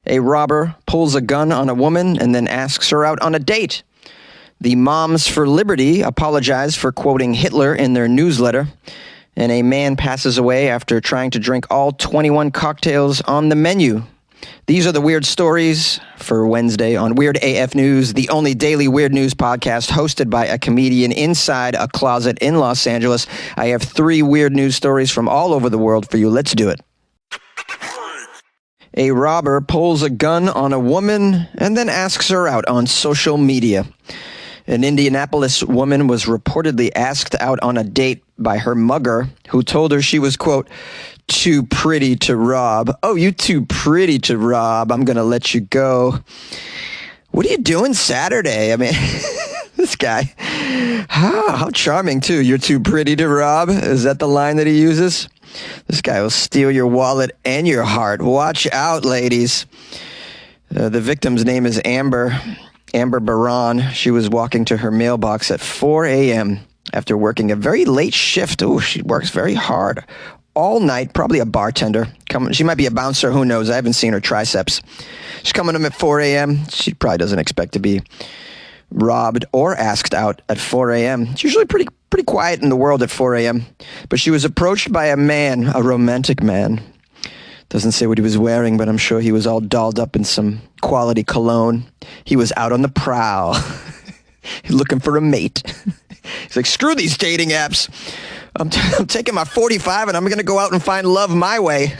A robber pulls a gun on a woman and then asks her out on a date. The Moms for Liberty apologize for quoting Hitler in their newsletter. And a man passes away after trying to drink all 21 cocktails on the menu. These are the weird stories for Wednesday on Weird AF News, the only daily weird news podcast hosted by a comedian inside a closet in Los Angeles. I have 3 weird news stories from all over the world for you. Let's do it. A robber pulls a gun on a woman and then asks her out on social media. An Indianapolis woman was reportedly asked out on a date by her mugger, who told her she was, quote, too pretty to rob. Oh, you too pretty to rob. I'm going to let you go. What are you doing Saturday? I mean, this guy, how charming, too. You're too pretty to rob. Is that the line that he uses? This guy will steal your wallet and your heart. Watch out, ladies. The victim's name is Amber Baran. She was walking to her mailbox at 4 a.m. after working a very late shift. Oh, she works very hard all night, probably a bartender. She might be a bouncer, who knows? I haven't seen her triceps. She's coming to him at 4 a.m. She probably doesn't expect to be robbed or asked out at 4 a.m. It's usually pretty quiet in the world at 4 a.m. But she was approached by a man, a romantic man. Doesn't say what he was wearing, but I'm sure he was all dolled up in some quality cologne. He was out on the prowl. He's looking for a mate. He's like, screw these dating apps. I'm taking my 45 and I'm going to go out and find love my way.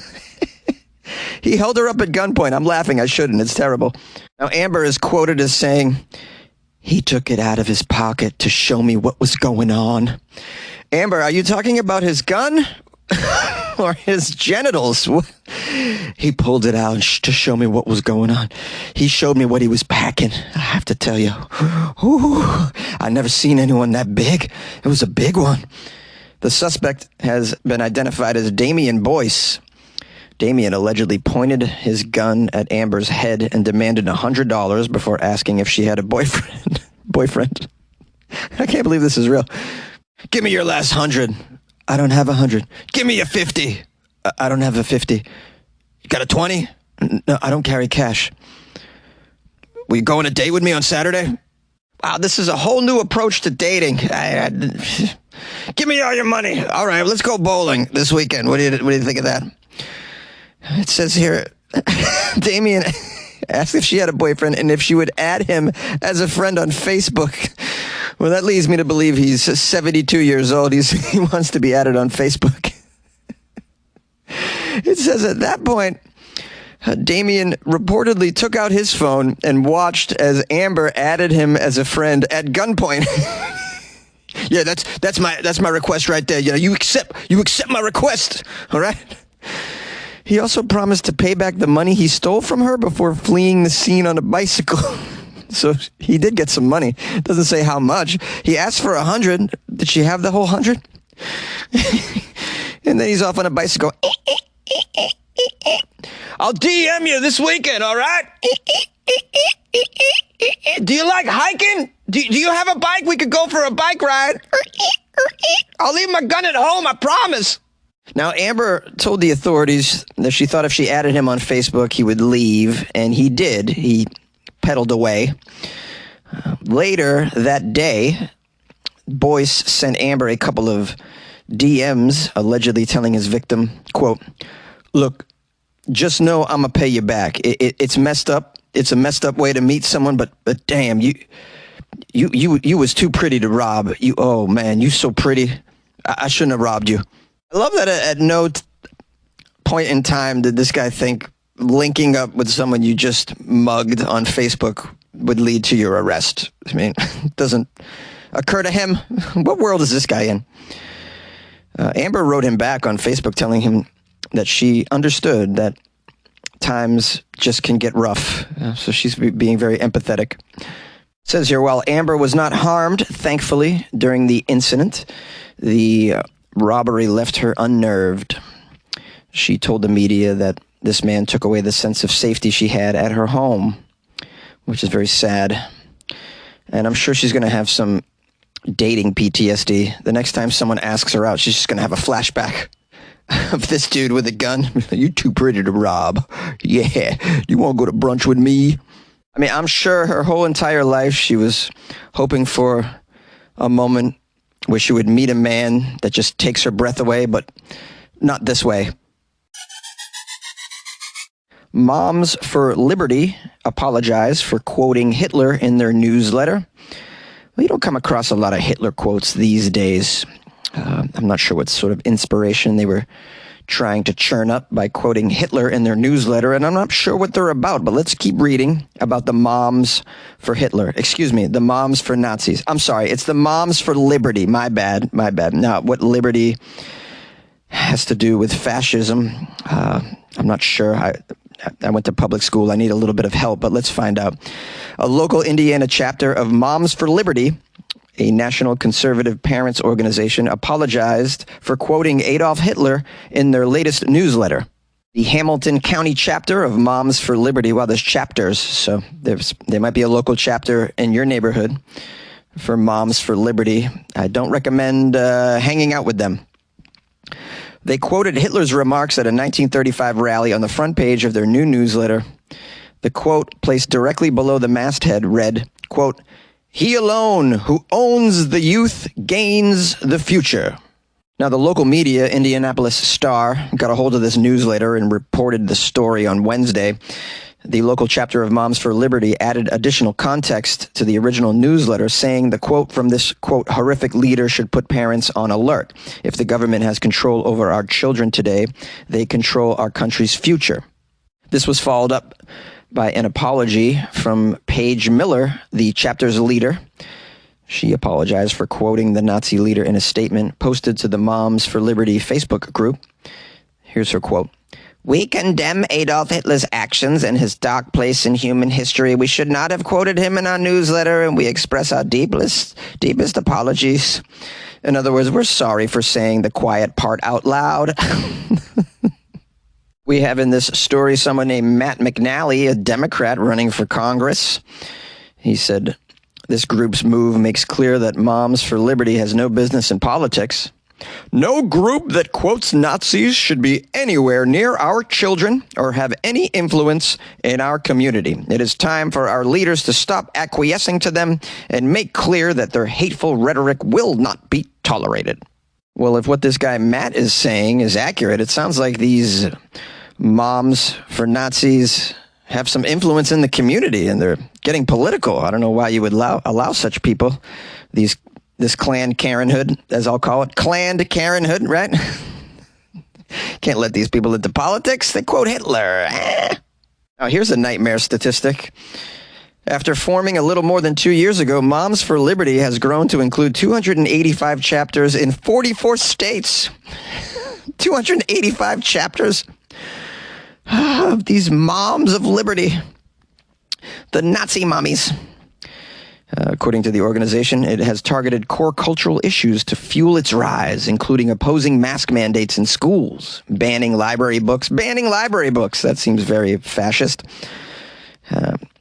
He held her up at gunpoint. I'm laughing. I shouldn't. It's terrible. Now, Amber is quoted as saying, he took it out of his pocket to show me what was going on. Amber, are you talking about his gun? Or his genitals? He pulled it out to show me what was going on. He showed me what he was packing. I have to tell you, I've never seen anyone that big. It was a big one. The suspect has been identified as Damian Boyce. Damian allegedly pointed his gun at Amber's head and demanded $100 before asking if she had a boyfriend. I can't believe this is real. Give me your last 100. I don't have 100. Give me a 50. I don't have a 50. You got a 20? No, I don't carry cash. Will you go on a date with me on Saturday? Wow, this is a whole new approach to dating. Give me all your money. All right, let's go bowling this weekend. What do you think of that? It says here, Damien asked if she had a boyfriend and if she would add him as a friend on Facebook. Well, that leads me to believe he's 72 years old. He wants to be added on Facebook. It says at that point, Damien reportedly took out his phone and watched as Amber added him as a friend at gunpoint. Yeah, that's my request right there. You know, you accept my request, all right? He also promised to pay back the money he stole from her before fleeing the scene on a bicycle. So he did get some money. Doesn't say how much. He asked for 100. Did she have the whole 100? And then he's off on a bicycle. I'll DM you this weekend, all right? Do you like hiking? Do you have a bike? We could go for a bike ride. I'll leave my gun at home, I promise. Now, Amber told the authorities that she thought if she added him on Facebook, he would leave, and he did. He pedaled away. Later that day, Boyce sent Amber a couple of DMs, allegedly telling his victim, quote, look, just know I'm going to pay you back. It's messed up. It's a messed up way to meet someone, but damn, you was too pretty to rob. Oh, man, you so pretty. I shouldn't have robbed you. I love that at no point in time did this guy think linking up with someone you just mugged on Facebook would lead to your arrest. I mean, it doesn't occur to him. What world is this guy in? Amber wrote him back on Facebook telling him that she understood that times just can get rough. So she's being very empathetic. It says here, while Amber was not harmed, thankfully, during the incident, the robbery left her unnerved. She told the media that this man took away the sense of safety she had at her home, which is very sad. And I'm sure she's going to have some dating PTSD. The next time someone asks her out, she's just going to have a flashback of this dude with a gun. "You too pretty to rob. Yeah, you want to go to brunch with me?" I mean, I'm sure her whole entire life she was hoping for a moment where she would meet a man that just takes her breath away, but not this way. Moms for Liberty apologize for quoting Hitler in their newsletter. Well, you don't come across a lot of Hitler quotes these days. I'm not sure what sort of inspiration they were trying to churn up by quoting Hitler in their newsletter, and I'm not sure what they're about, but let's keep reading about the moms for Hitler. Excuse me, the moms for Nazis. I'm sorry, it's the moms for liberty. My bad. Now, what liberty has to do with fascism, I'm not sure. I went to public school. I need a little bit of help, but let's find out. A local Indiana chapter of Moms for Liberty, a national conservative parents organization, apologized for quoting Adolf Hitler in their latest newsletter. The Hamilton County chapter of Moms for Liberty, well, there's chapters, so there might be a local chapter in your neighborhood for Moms for Liberty. I don't recommend hanging out with them. They quoted Hitler's remarks at a 1935 rally on the front page of their new newsletter. The quote, placed directly below the masthead, read, quote, "He alone who owns the youth gains the future." Now, the local media, Indianapolis Star, got a hold of this newsletter and reported the story on Wednesday. The local chapter of Moms for Liberty added additional context to the original newsletter, saying the quote from this, quote, horrific leader should put parents on alert. If the government has control over our children today, they control our country's future. This was followed up by an apology from Paige Miller, the chapter's leader. She apologized for quoting the Nazi leader in a statement posted to the Moms for Liberty Facebook group. Here's her quote. "We condemn Adolf Hitler's actions and his dark place in human history. We should not have quoted him in our newsletter, and we express our deepest apologies." In other words, we're sorry for saying the quiet part out loud. We have in this story someone named Matt McNally, a Democrat running for Congress. He said, "This group's move makes clear that Moms for Liberty has no business in politics. No group that quotes Nazis should be anywhere near our children or have any influence in our community. It is time for our leaders to stop acquiescing to them and make clear that their hateful rhetoric will not be tolerated." Well, if what this guy Matt is saying is accurate, it sounds like these moms for Nazis have some influence in the community and they're getting political. I don't know why you would allow such people, this Klan Karenhood, as I'll call it. Klan Karenhood, right? Can't let these people into politics. They quote Hitler. Now, here's a nightmare statistic. After forming a little more than 2 years ago, Moms for Liberty has grown to include 285 chapters in 44 states. 285 chapters of these Moms of Liberty. The Nazi mommies. According to the organization, it has targeted core cultural issues to fuel its rise, including opposing mask mandates in schools, banning library books. That seems very fascist.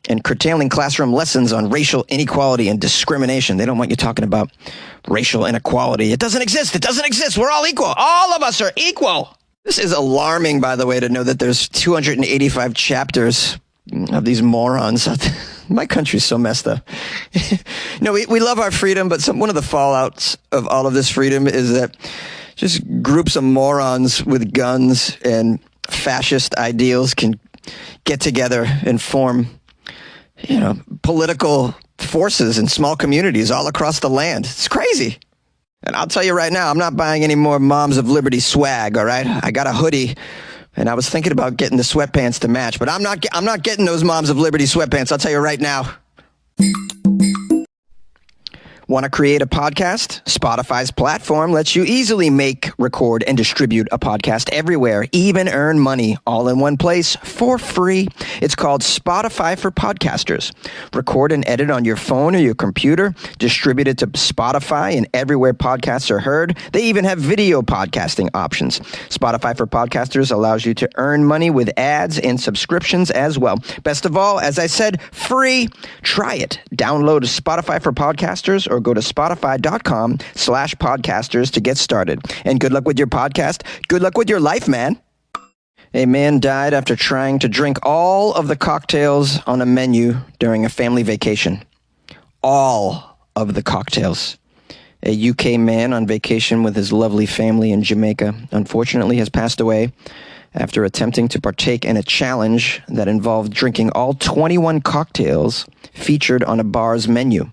And curtailing classroom lessons on racial inequality and discrimination. They don't want you talking about racial inequality. It doesn't exist. We're all equal. All of us are equal. This is alarming, by the way, to know that there's 285 chapters of these morons out there. My country's so messed up. We love our freedom, but one of the fallouts of all of this freedom is that just groups of morons with guns and fascist ideals can get together and form, political forces in small communities all across the land. It's crazy. And I'll tell you right now, I'm not buying any more Moms of Liberty swag, all right? I got a hoodie. And I was thinking about getting the sweatpants to match, but I'm not getting those Moms of Liberty sweatpants. I'll tell you right now. Want to create a podcast? Spotify's platform lets you easily make, record, and distribute a podcast everywhere, even earn money all in one place for free. It's called Spotify for Podcasters. Record and edit on your phone or your computer, distribute it to Spotify and everywhere podcasts are heard. They even have video podcasting options. Spotify for Podcasters allows you to earn money with ads and subscriptions as well. Best of all, as I said, free. Try it. Download Spotify for Podcasters or or go to spotify.com/podcasters to get started. And good luck with your podcast. Good luck with your life, man. A man died after trying to drink all of the cocktails on a menu during a family vacation. All of the cocktails. A UK man on vacation with his lovely family in Jamaica unfortunately has passed away after attempting to partake in a challenge that involved drinking all 21 cocktails featured on a bar's menu.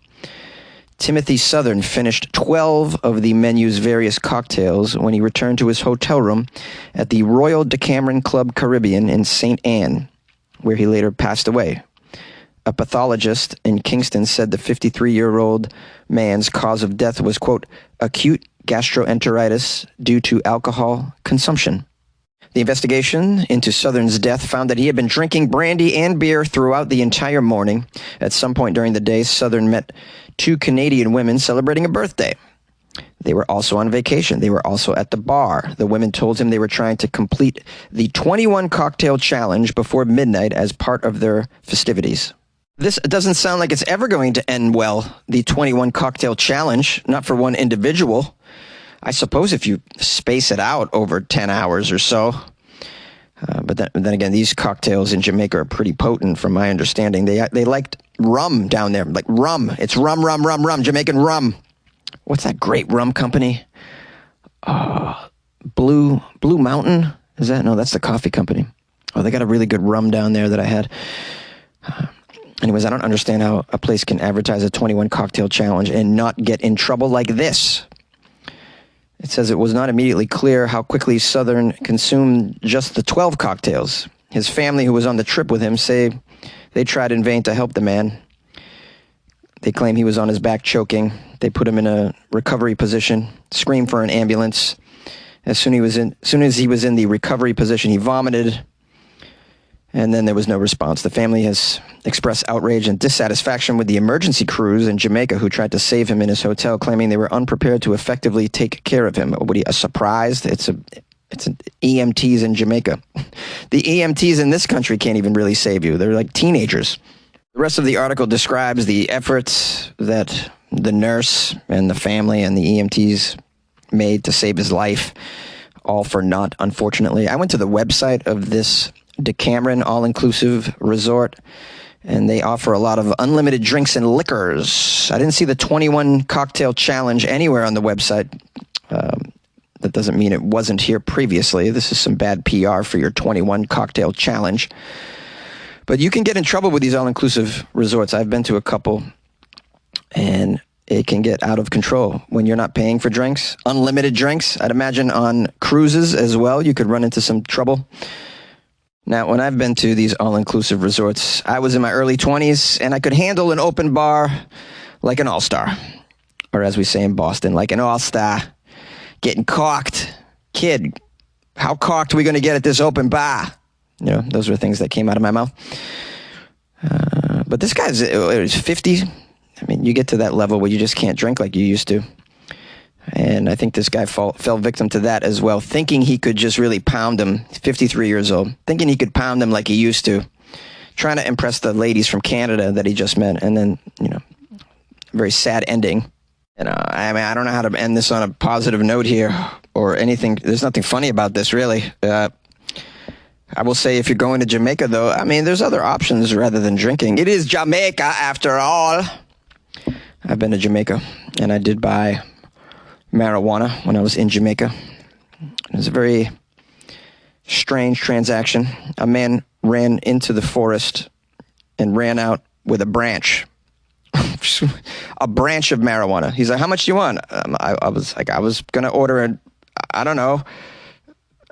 Timothy Southern finished 12 of the menu's various cocktails when he returned to his hotel room at the Royal Decameron Club Caribbean in St. Anne, where he later passed away. A pathologist in Kingston said the 53-year-old man's cause of death was, quote, acute gastroenteritis due to alcohol consumption. The investigation into Southern's death found that he had been drinking brandy and beer throughout the entire morning. At some point during the day, Southern met two Canadian women celebrating a birthday. They were also on vacation. They were also at the bar. The women told him they were trying to complete the 21 cocktail challenge before midnight as part of their festivities. This doesn't sound like it's ever going to end well, the 21 cocktail challenge, not for one individual. I suppose if you space it out over 10 hours or so. But then again, these cocktails in Jamaica are pretty potent from my understanding. They liked rum down there, like rum. It's rum, Jamaican rum. What's that great rum company? Blue Mountain? Is that? No, that's the coffee company. Oh, they got a really good rum down there that I had. Anyways, I don't understand how a place can advertise a 21 cocktail challenge and not get in trouble like this. It says it was not immediately clear how quickly Southern consumed just the 12 cocktails. His family, who was on the trip with him, say they tried in vain to help the man. They claim he was on his back choking. They put him in a recovery position, screamed for an ambulance. As soon as he was in the recovery position, he vomited, and then there was no response. The family has expressed outrage and dissatisfaction with the emergency crews in Jamaica who tried to save him in his hotel, claiming they were unprepared to effectively take care of him. What are you, surprised? It's EMTs in Jamaica. The EMTs in this country can't even really save you. They're like teenagers. The rest of the article describes the efforts that the nurse and the family and the EMTs made to save his life, all for naught, unfortunately. I went to the website of this Decameron all-inclusive resort, and they offer a lot of unlimited drinks and liquors. I didn't see the 21 cocktail challenge anywhere on the website. That doesn't mean it wasn't here previously. This is some bad PR for your 21 cocktail challenge. But you can get in trouble with these all-inclusive resorts. I've been to a couple, and it can get out of control when you're not paying for drinks. Unlimited drinks. I'd imagine on cruises as well, you could run into some trouble. Now, when I've been to these all-inclusive resorts, I was in my early 20s, and I could handle an open bar like an all-star. Or as we say in Boston, like an all-star. Getting cocked. Kid, how cocked are we going to get at this open bar? You know, those were things that came out of my mouth. But this guy's 50. I mean, you get to that level where you just can't drink like you used to. And I think this guy fell victim to that as well, thinking he could just really pound him, 53 years old, thinking he could pound him like he used to, trying to impress the ladies from Canada that he just met. And then, very sad ending. I mean, I don't know how to end this on a positive note here or anything. There's nothing funny about this, really. I will say if you're going to Jamaica, though, I mean, there's other options rather than drinking. It is Jamaica, after all. I've been to Jamaica, and I did buy marijuana when I was in Jamaica. It was a very strange transaction. A man ran into the forest and ran out with a branch. A branch of marijuana. He's like, how much do you want? I was going to order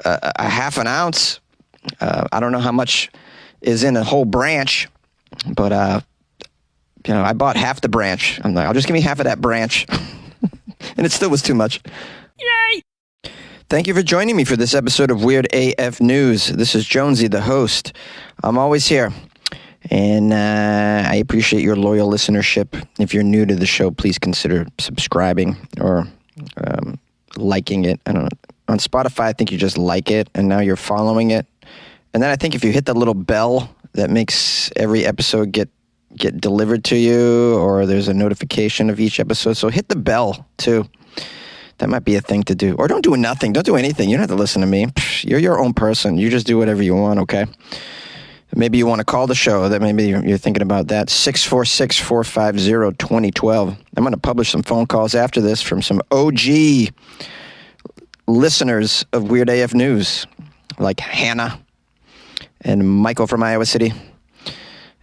a half an ounce. I don't know how much is in a whole branch, but, I bought half the branch. I'm like, I'll just give me half of that branch. And it still was too much. Yay! Thank you for joining me for this episode of Weird AF News. This is Jonesy, the host. I'm always here. And I appreciate your loyal listenership. If you're new to the show, please consider subscribing or liking it. I don't know. On Spotify, I think you just like it, and now you're following it. And then I think if you hit the little bell that makes every episode get get delivered to you, or there's a notification of each episode. So hit the bell, too. That might be a thing to do. Or don't do nothing. Don't do anything. You don't have to listen to me. You're your own person. You just do whatever you want, okay? Maybe you want to call the show. That maybe you're thinking about that. 646-450-2012. I'm going to publish some phone calls after this from some OG listeners of Weird AF News, like Hannah and Michael from Iowa City.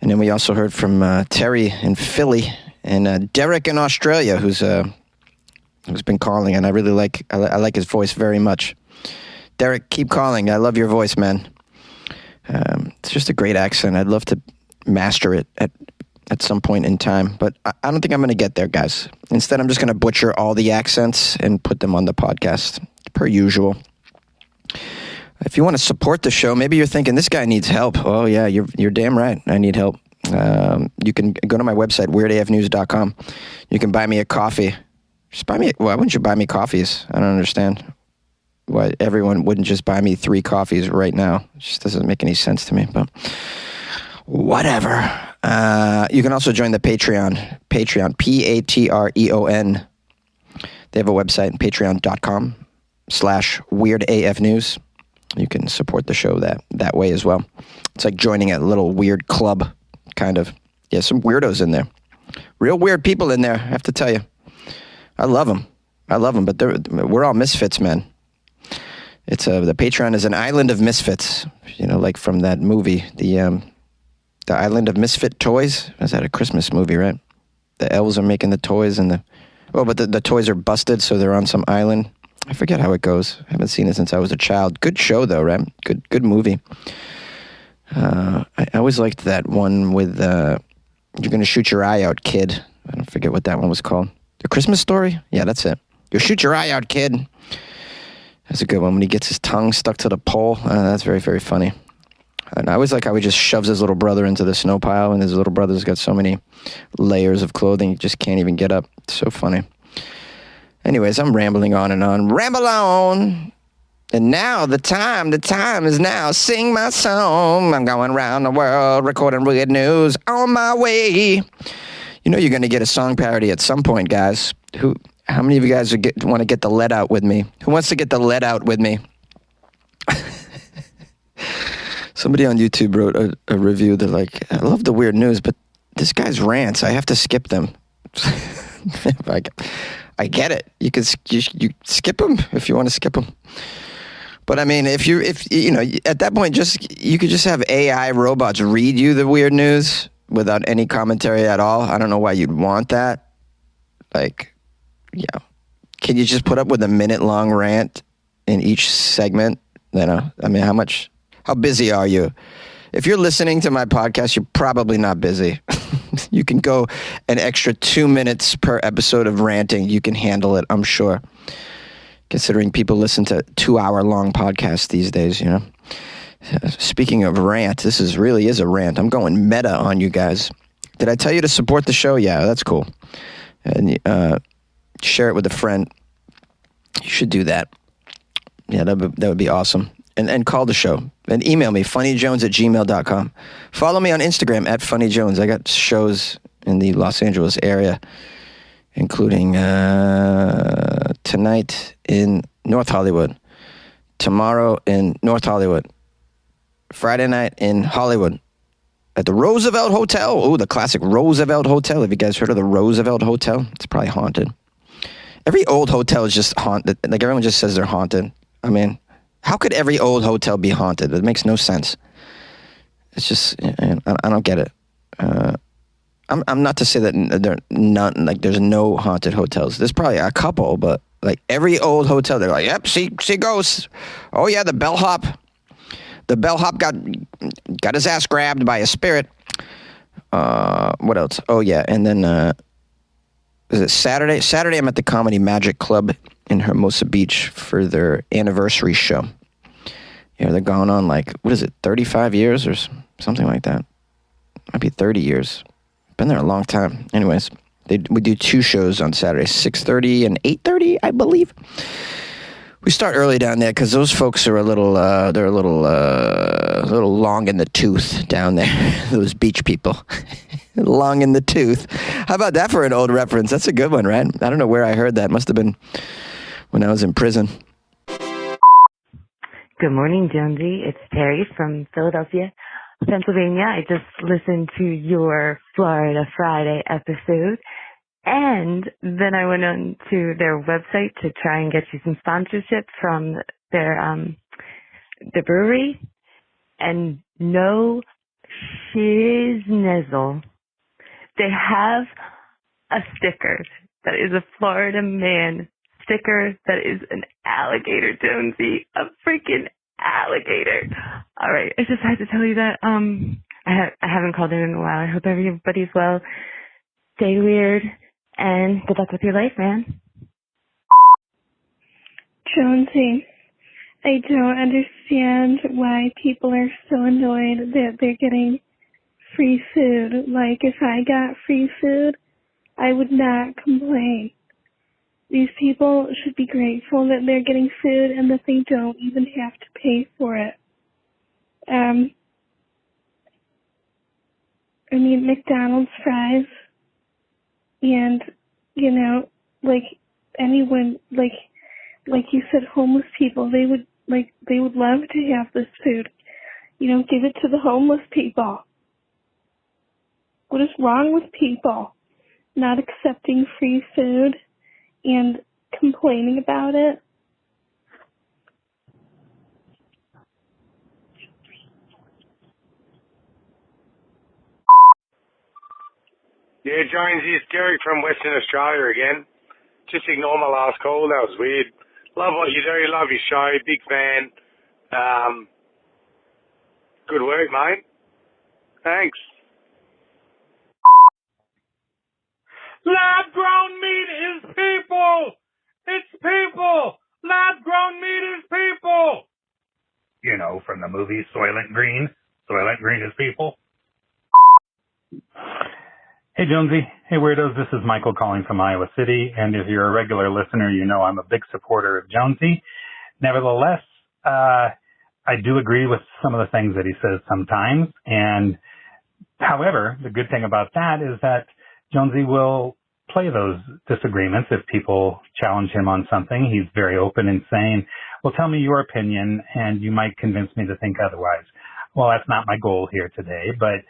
And then we also heard from Terry in Philly and Derek in Australia, who's been calling, and I really like his voice very much. Derek, keep calling. I love your voice, man. It's just a great accent. I'd love to master it at some point in time, but I don't think I'm going to get there, guys. Instead, I'm just going to butcher all the accents and put them on the podcast, per usual. If you want to support the show, maybe you're thinking, this guy needs help. Oh, yeah, you're damn right. I need help. You can go to my website, weirdafnews.com. You can buy me a coffee. Just buy me. Why wouldn't you buy me coffees? I don't understand why everyone wouldn't just buy me 3 coffees right now. It just doesn't make any sense to me, but whatever. You can also join the Patreon, Patreon, Patreon. They have a website, patreon.com/weirdafnews. You can support the show that way as well. It's like joining a little weird club, kind of. Yeah, some weirdos in there. Real weird people in there, I have to tell you. I love them, but we're all misfits, man. It's the Patreon is an island of misfits, like from that movie, the Island of Misfit Toys. Is that a Christmas movie, right? The elves are making the toys, but the toys are busted, so they're on some island. I forget how it goes. I haven't seen it since I was a child. Good show, though, right? Good movie. I always liked that one with You're Gonna Shoot Your Eye Out, Kid. I don't forget what that one was called. The Christmas Story? Yeah, that's it. You'll shoot your eye out, kid. That's a good one when he gets his tongue stuck to the pole. That's very, very funny. And I always like how he just shoves his little brother into the snow pile, and his little brother's got so many layers of clothing, he just can't even get up. It's so funny. Anyways, I'm rambling on and on. Ramble on! And now the time is now. Sing my song. I'm going around the world recording weird news on my way. You're going to get a song parody at some point, guys. How many of you guys want to get the lead out with me? Who wants to get the lead out with me? Somebody on YouTube wrote a review. They're like, I love the weird news, but this guy's rants, I have to skip them. I get it. You skip them if you want to skip them. But I mean, if at that point, you could just have AI robots read you the weird news without any commentary at all. I don't know why you'd want that. Like, yeah. Can you just put up with a minute-long rant in each segment? I mean, how busy are you? If you're listening to my podcast, you're probably not busy. You can go an extra 2 minutes per episode of ranting. You can handle it, I'm sure. Considering people listen to 2-hour-long podcasts these days, Speaking of rant, this really is a rant. I'm going meta on you guys. Did I tell you to support the show? Yeah, that's cool. And share it with a friend. You should do that. Yeah, that would be awesome. And call the show. And email me, funnyjones@gmail.com. Follow me on Instagram @funnyjones. I got shows in the Los Angeles area, including tonight in North Hollywood, tomorrow in North Hollywood, Friday night in Hollywood at the Roosevelt Hotel. Oh, the classic Roosevelt Hotel. Have you guys heard of the Roosevelt Hotel? It's probably haunted. Every old hotel is just haunted. Like, everyone just says they're haunted. I mean, how could every old hotel be haunted? It makes no sense. It's just, I don't get it. I'm not to say that there's no haunted hotels. There's probably a couple, but like every old hotel, they're like, yep, see ghosts. Oh yeah, the bellhop. The bellhop got his ass grabbed by a spirit. What else? Oh yeah, and then is it Saturday? Saturday, I'm at the Comedy Magic Club in Hermosa Beach for their anniversary show. Yeah, they're going on 35 years or something like that. Might be 30 years. Been there a long time. Anyways, we do 2 shows on Saturday, 6:30 and 8:30, I believe. We start early down there because those folks are a little long in the tooth down there. Those beach people. Long in the tooth. How about that for an old reference? That's a good one, right? I don't know where I heard that. Must have been when I was in prison. Good morning, Jonesy. It's Terry from Philadelphia, Pennsylvania. I just listened to your Florida Friday episode, and then I went on to their website to try and get you some sponsorship from their the brewery, and no shiznnizzle. They have a sticker that is a Florida man sticker that is an alligator, Jonesy, a freaking alligator. All right, I just had to tell you that. I haven't called in a while. I hope everybody's well. Stay weird, and good luck with your life, man. Jonesy, I don't understand why people are so annoyed that they're getting free food. Like, if I got free food, I would not complain. These people should be grateful that they're getting food and that they don't even have to pay for it. I mean, McDonald's fries, and, you know, like, anyone, like you said, homeless people, they would love to have this food. You know, give it to the homeless people. What is wrong with people not accepting free food and complaining about it? Yeah, Jonesy, it's Gary from Western Australia again. Just ignore my last call, that was weird. Love what you do, love your show, big fan. Good work, mate. Thanks. Lab-grown meat is people! It's people! Lab-grown meat is people! You know, from the movie Soylent Green. Soylent Green is people. Hey, Jonesy. Hey, Weirdos. This is Michael calling from Iowa City. And if you're a regular listener, you know I'm a big supporter of Jonesy. Nevertheless, I do agree with some of the things that he says sometimes. And however, the good thing about that is that Jonesy will play those disagreements if people challenge him on something. He's very open in saying, well, tell me your opinion, and you might convince me to think otherwise. Well, that's not my goal here today, but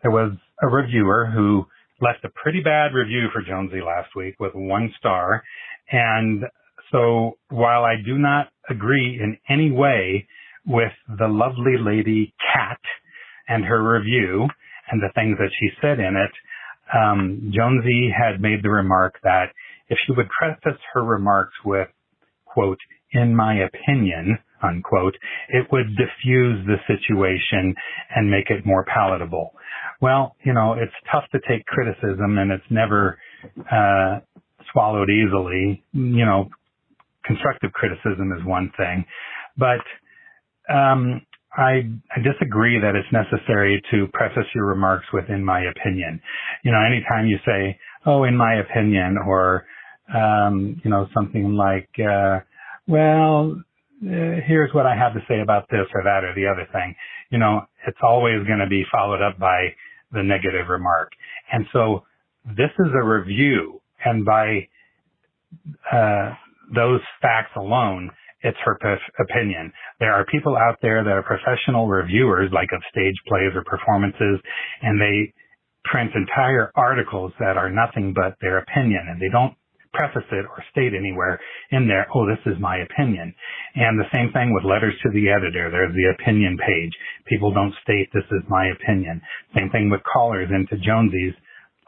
there was a reviewer who left a pretty bad review for Jonesy last week with 1 star. And so while I do not agree in any way with the lovely lady Kat and her review and the things that she said in it, Jonesy had made the remark that if she would preface her remarks with, quote, in my opinion, unquote, it would diffuse the situation and make it more palatable. Well, you know, it's tough to take criticism, and it's never swallowed easily. You know, constructive criticism is one thing, but I disagree that it's necessary to preface your remarks with "in my opinion." You know, anytime you say, "Oh, in my opinion," or you know, something like, here's what I have to say about this or that or the other thing, you know, it's always going to be followed up by the negative remark. And so this is a review, and by those facts alone, it's her opinion. There are people out there that are professional reviewers, like of stage plays or performances, and they print entire articles that are nothing but their opinion, and they don't preface it or state anywhere in there, oh, this is my opinion. And the same thing with letters to the editor. There's the opinion page. People don't state this is my opinion. Same thing with callers into Jonesy's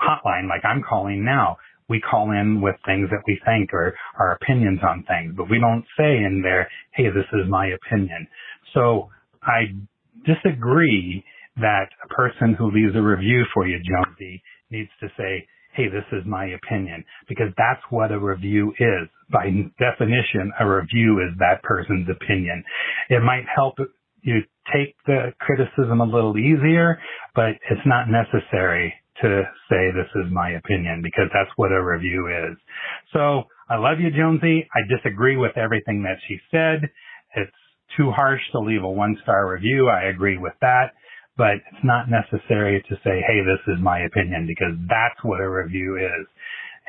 hotline, like I'm calling now. We call in with things that we think or our opinions on things, but we don't say in there, hey, this is my opinion. So I disagree that a person who leaves a review for you, Jonesy, needs to say, hey, this is my opinion, because that's what a review is. By definition, a review is that person's opinion. It might help you take the criticism a little easier, but it's not necessary to say this is my opinion, because that's what a review is. So I love you, Jonesy. I disagree with everything that she said. It's too harsh to leave a 1-star review. I agree with that. but it's not necessary to say, hey, this is my opinion, because that's what a review is.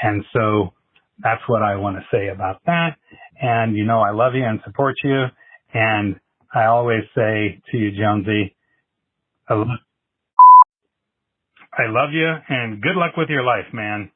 And so that's what I want to say about that. And you know, I love you and support you. And I always say to you, Jonesy, I love you and good luck with your life, man.